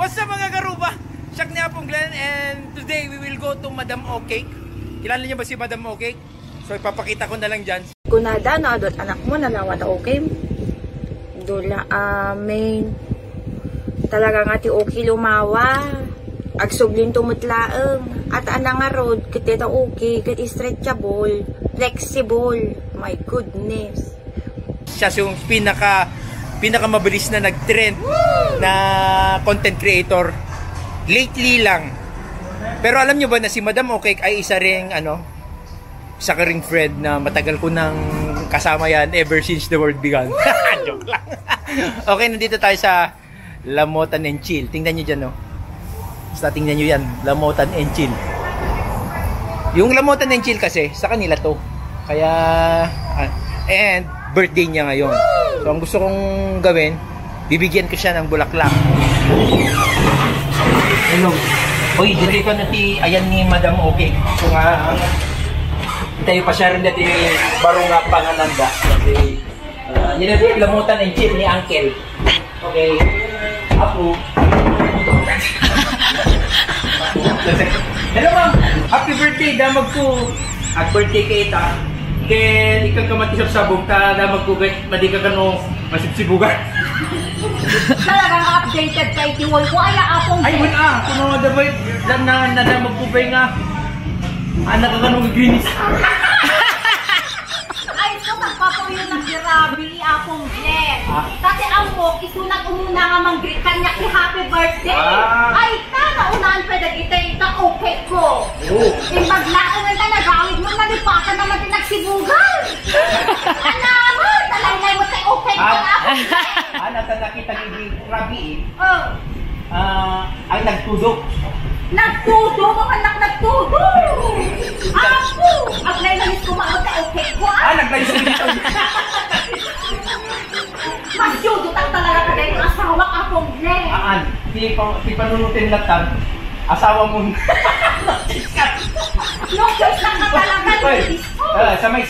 What's up mga karuba? Siak ni Apong Glenn and today we will go to Madam O-Cake. Kilala niyo ba si Madam O-Cake? So ipapakita ko na lang dyan. Kunada na adot anak mo na nawata okay. Dula amin. Talaga nga ti okay lumawa. Agsublin tumutlaeng. At anang nga road kiti ta okay, kiti stretchable, flexible. My goodness. Siya yung pinakamabilis na nag-trend na content creator lately lang. Pero alam nyo ba na si Madam O-Cake ay isa ring isa ka ring friend na matagal ko nang kasama yan ever since the world began. Joke lang. Okay, nandito tayo sa Lamotan and Chill. Tingnan nyo dyan, no? Basta tingnan nyo yan, Lamotan and Chill. Yung Lamotan and Chill kasi, sa kanila to. Kaya, and birthday niya ngayon. So, ang gusto kong gawin, bibigyan ko siya ng bulaklak. Hello. Uy, dito na ayan ni Madam O-Cake. So nga, tayo pa siya rin natin barong nga pangananda. Okay. Yun na yung Lamotan and Chill ni Uncle. Okay. Apo. Hello ma'am. Happy birthday. Damag ko. At birthday kay ita. Kaya ikaw ka matisap-sabog ta na magkugay, madi ka kano masipsibugan. Talagang updated kay Tiwoy ko. Ay, Apong Ay, wala. Kuno na ba na magkugay nga. Anak ka kanong ginis. ay, so magpapuyo ng grabe, Apong Glenn. Kasi ang mo, isunat umuna nga mang-greet kanya ki happy birthday. Ay, naunaan pa dagitay ita okay ko. Imbaglaan nga nagawid mo, nalipatan naman tinagsibugan. Ano, talaylay mo tayo okay ko na ako. Nasa nakita ni Rabi ay nagtudok. Nagtudok ang anak nagtudok. Ako, aglay-lanis ko maamot tayo okay ko. Naglalis ko dito. Masyudot ang talaga ka dahil yung asawa Apong Glenn. Si panunutin latag, asawa mo. No choice lang ka talaga. Sa may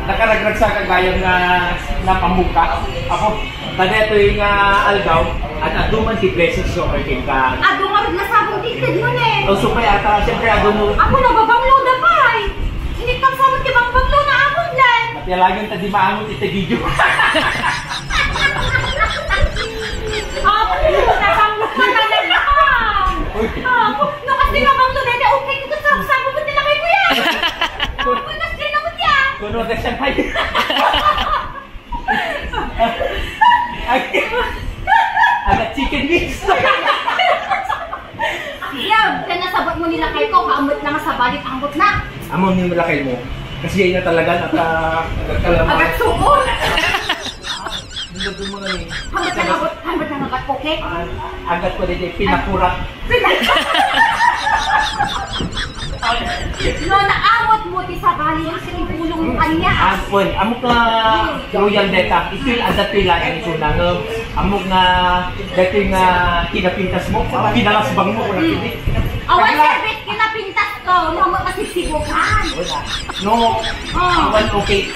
nakaragrag sa kagayang na pamuka. Ako, ito yung algaw at aduman si Blessing so okay ka. Aduman na sabong tikid mo ne. O so kaya siyempre aduman. Ako nababanglo na pa eh. Hindi kang sabot ki bang-banglo na Apong Glenn. At yan lagi yung tadimaangot ita-video. Nabanglo pa talaga. No kasi nabanglo na okay ko sa sabong mo nila kay kuya. Kuno ka siyang kayo. Agad chicken wings. Yan, kaya nasabot mo nila kayo ko, kaamot na nga sa balit, ambot na. Amon ni malakay mo. Kasi yan na talaga nagkalaman. Agad suot. Hindi ko mga ni. Hambot na nagat okay? Agad ko din pinakurat. No, naamot mo ti sa bali ang sinipulong mo kanya. Amok na royal data. Ito yung adat yung lahat ito lang. Amok na dito yung kinapintas mo. Pinalasbang mo kung nakinig. Awan serbit kinapintas ko. No, makasisibukan. No, awan okay.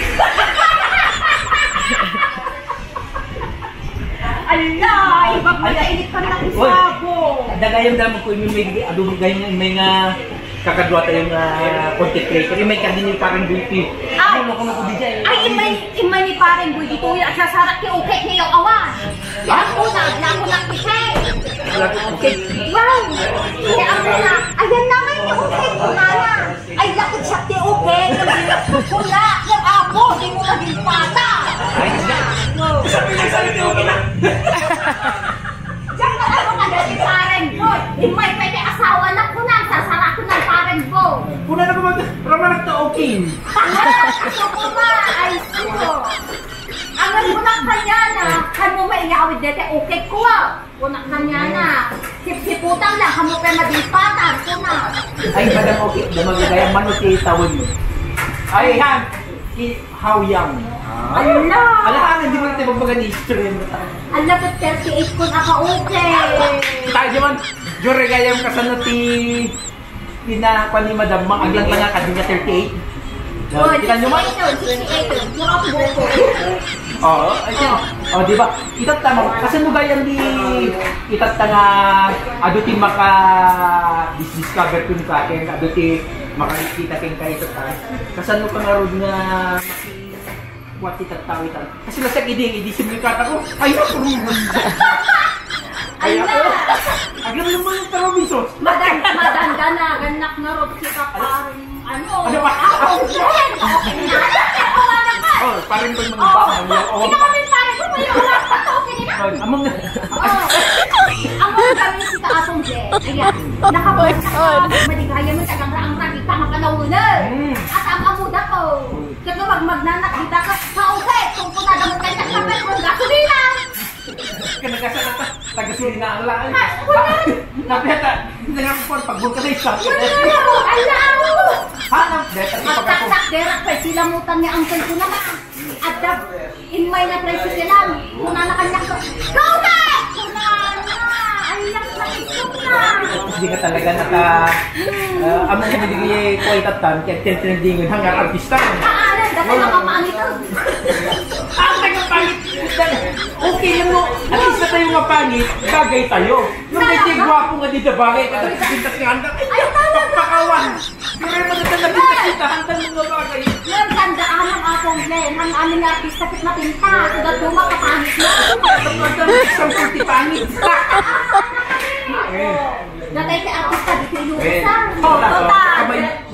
Alay, magmalainit ka na isabo. Dagayang damo ko yung may adubog ganyan may nga kakadwa tayong content creator. Yung may kadinin parang beauty. Ano ko na ko di dyan. Ay, imay ni parang buhay dito yung asasarat ki okay ngayong awan. Yan ko na kisay. Okay. Wow! Kaya ako na, ayan na ngayon yung okay ko na. Ay, lakot siya ti okay. Wala, yung ako, di mo maging pata. Sabi ti okay na. Diyan ka ako nga dati parang ko. Imay pwede asawa na ko na, sasara ko ng parang ko. Puna na ba ramanag to okay? Gusto ko ba? Ay, sino? Ang unak kanya na, kan mo maingawid dito, okay ko unak kanya na. Sip-siputang lang, kamo pa madipatan ko na. Ay, Madam O-Cake, damagagayang manok yung tawon mo. Ay, Han! How young? Ala! Alahan, hindi mo natin magbaga ni history mo tayo. Ala, but 38 ko naka-okay. Tayo naman, yung regayang kasanot pinakuan ni Madam, aglang lang ka din niya 38. Kita nyo man? 68. Yung ako buko. Oo, di ba? Itat tanga, kasi mo gayang di itat tanga aduti maka discover kun sa akin, aduti makikita kin kay itat tanga. Kasano pa nga rod nga what itat tao itat. Kasi nasa idi simikata ko. Ay ako. Ay ako. Agam naman yung Robinson. Madanda na, ganak na rod kita parang ano ba? Okay na. Oh, parang ba mga baka? Hindi ka kami parang kung may ulat pa to. Among na. Among kami si Kaatong Jen. Ayan. Nakabalik na maligaya mo tagang raang nakita mapanawunan. At ang amuda ko. Kaya magnanak kita ka sa okay. Kung punadamot kayo sa kapit mo gasolina. Kanagkasakata. Taga-sulina ang laan. Wala. Napeta. Hindi nga po pagbulka na isa. Wala. Alaw. Hanap. Magtatak derak pa sila mutan ni Uncle ko naman. At in my na price sila. Kuna na kanya ko. Go back! Kuna na. Ayak na ito na. Hindi ka talaga among binigay ko itatan. Kaya trendingan hanggang artista. Kaalan. Dahil nakapangit ko. Pangit. Okay lang mo. At least na tayo nga pangit, bagay tayo. Yung medyo gwapo nga dito bagay, kada pintas nga handa. Pakawan. Pero yung maganda na pintas handa mga bagay. Yung tandaan ng akong Glenn, ang aming artista kit matinta. Suda tumak kapangit na. Isang kulti pangit. Natay si artista dito ilusan.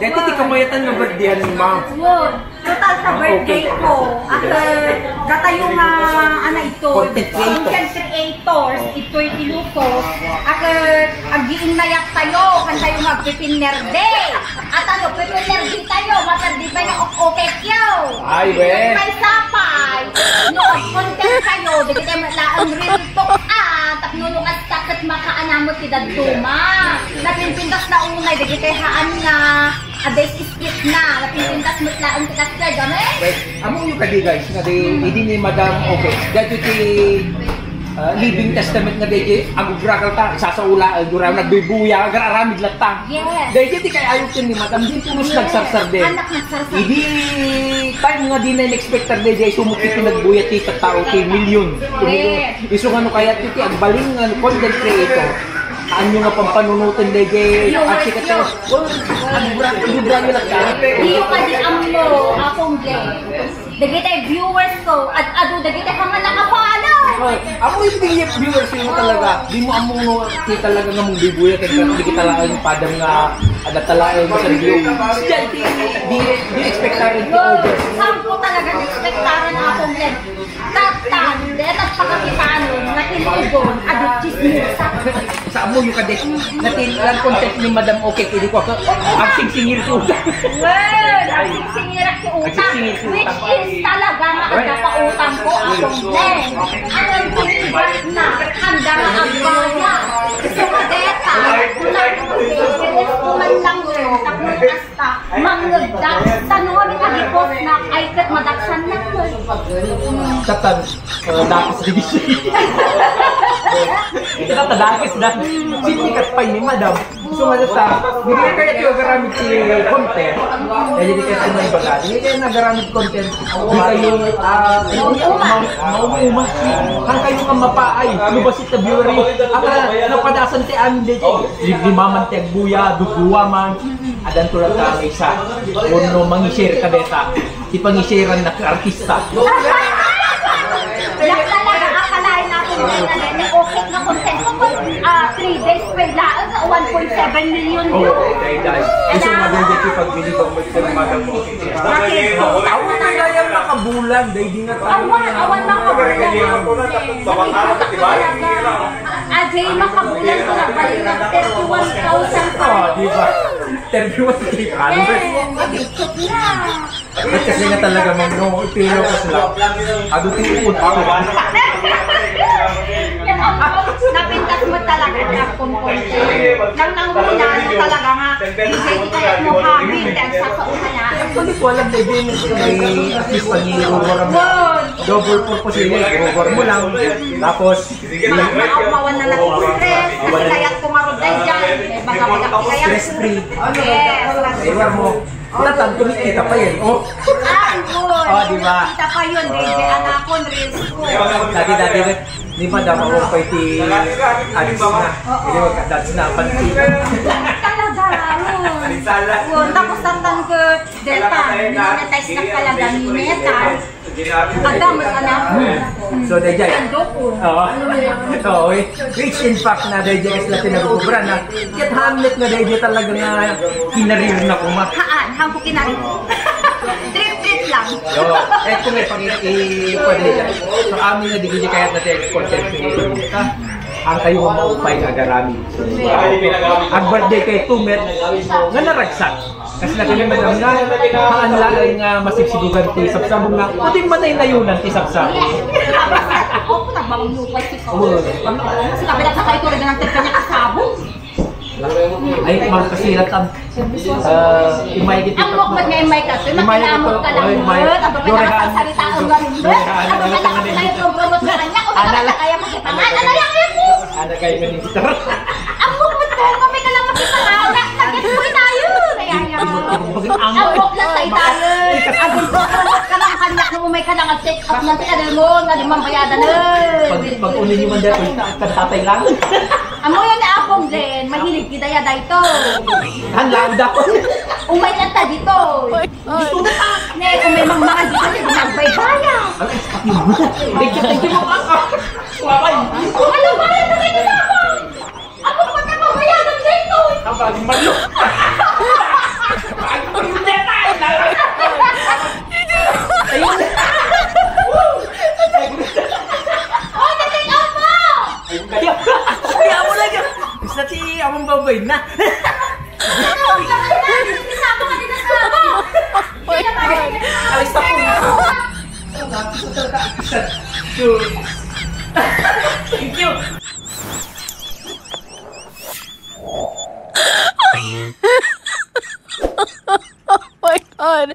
Dito di kamayatan ng birthday ni ma'am. Total sa birthday ko. At gata yung content creators, ito'y iluso. At agiin mayat tayo, kan tayo mag-pipinner day. At pipinner day tayo, matandi ba yung okay kyo? Ay, we. May sapay. No, content kayo, di kita matlaang real talk taknulong at takot makaanamot si Dadtuma. Napinpintas na unay, di kita haan nga aday split na. Napinpintas matlaang kita sa gamit. Wait, among yung kadi guys, nga hindi ni Madam okay. Dahil iti Living Testament nga dahil agugrakal ta, sasaula, duraw nagbibuya, agararamid latta. Yes. Dahil iti kay ayok ni Madam, di punos nagsarsar din. Anak nagsarsar. Hindi time nga di na in-expectar dahil sumukit yung nagbuya ti katao ti milyon. Iso nga no kaya iti agbaling nga content creator. Ano nga pampanunutin dahil at sikat tayo. Agugrakal lang ta. Iyo ka di ammo, akong gay. Dagitay viewers ko, at dagitay ka nga nakapalo. Ako yung viewers mo talaga. Di mo among no, di talaga nga mong bibuya kaya di kita lang yung padang nga ada talaga mo sa review. Di expectaran ti audience. Sampo talaga di expectaran akong len. Tatan, detas pakakitaan nga tinugon, adit chismosa. Sa amo yung kadet, natilang content ni Madam Okay, hindi ko ako, agsing-singir ko. Well, agsing-singir ki utang, which is talaga nga nagpautang ko akong len. Ang tinibat na, handa nga agbaya. So, kadeta, kuman lang yun, takmong asta, mangagda, tanong ni kagipos na, ay kat madaksan lang yun. Katan, dakis division. Dakis na. Sinikat pa ni Madam. So nga sa, hindi kaya ito nagaramid si content. Kaya hindi kaya ito may baga. Hindi kaya nagaramid content. Hindi kayo, maumuma. Hang kayo nga mapaay. Lubasit na viewer. Ang napadasan ti amin dito. Limaman ti agbuya, duguwa man. Adan tulad ka ang isa. Kung mangi-share ka deta. Ipang-i-sharean na artista. Yan talaga, akalain natin na okay na content ko. 3 days pa lang, 1.7 million views. Okay, guys. Gusto maganda ito pag binibang magsalamagang mo. Bakit? Awan na gayang nakabulan. Dahil di na tayo. Awan makabulan. Ajay makabulan ko na balik ng 31,000 pa. Diba? 31,000. Mabikot na. At kasi nga talaga no, ipilo ko sila. Adutin ko ako. Napintas mo talaga na kung content. Nang nanghuna na talaga nga, hindi kaya mo habit dahil sa kauna na. Hindi ko alam na din may at least pag-i-over mo. Double purpose yun. I-over mo lang. Tapos, mawan na natin stress. Kasi kaya't kumarod tayo dyan. Baga-baga kaya't stress-free. Yes. I-over mo. Natang kumikita pa yan. Oh. Ay, good. Oh, di ba? Kita pa yun, DJ anak ko, reels ko. Dati, di ba daw ako pa'y ti alis na. Hindi mo kadats na pansin. Talaga, yun. Tapos tatang ko, Delta, minanetize na talaga ni Meta. Agam, anak mo. So, DJ. Ando ko. Oo. Ito, rich in fact na DJ is latin na bubura na. Kit Hamlet na DJ talaga na kinarir na kuma. Haan, hangko kinarin. Trip lang. Yo, eto may pag-i-pwede dyan. So, amin na DJ kaya natin content creator ka. Ang kayo ang maupay nga garami. Ang birthday kay Tumet, nga naragsak. Kasi nakalimutan naman nga, maanlaan nga masipsigugan ti sapsabong nga, puting manay na yun ang ti sapsabong. Ako po nagmamulupay si Ko. Kasi kabilang sa kayo ko rin ng kanya kasabong. Ay, magkasirat ang imay kita. Ang mukbad nga imay ka. Makinamot ka lang yun. Ang bapay na makasalita ang ganun. Ang bapay na kayo promote sa kanya. Kung saan kaya makipangan. Ano yan mo? Ano kayo ganito? Ang mukbad ka. Kung may ka lang makipangan. Nagkit mo tayo. Kaya yan. Ang mukbad tayo tayo. Ang promote ka lang kanya. Kung may ka lang take up ng tiyanel mo. Nga limang bayadan. Pag unin nyo man dito, tatay lang. Amo yan na apong din. Mahilig gidaya dito. Hanlaan ako. Umay lang ta dito. Dito na ta. Ne, kung may mga dito, magbay-baya. Thank you mo ako. Waway. Ano ba yan na kayo sa ako? Ako pa na mabayadan dito. Kapag malo. Hindi tayo na. Ayun. Oh, nating ako! Ayun kayo. Kaya mo lang yun. Gusto si amang babay na. Isama ka din na sa ako. Alis ako. Thank you. Oh my god.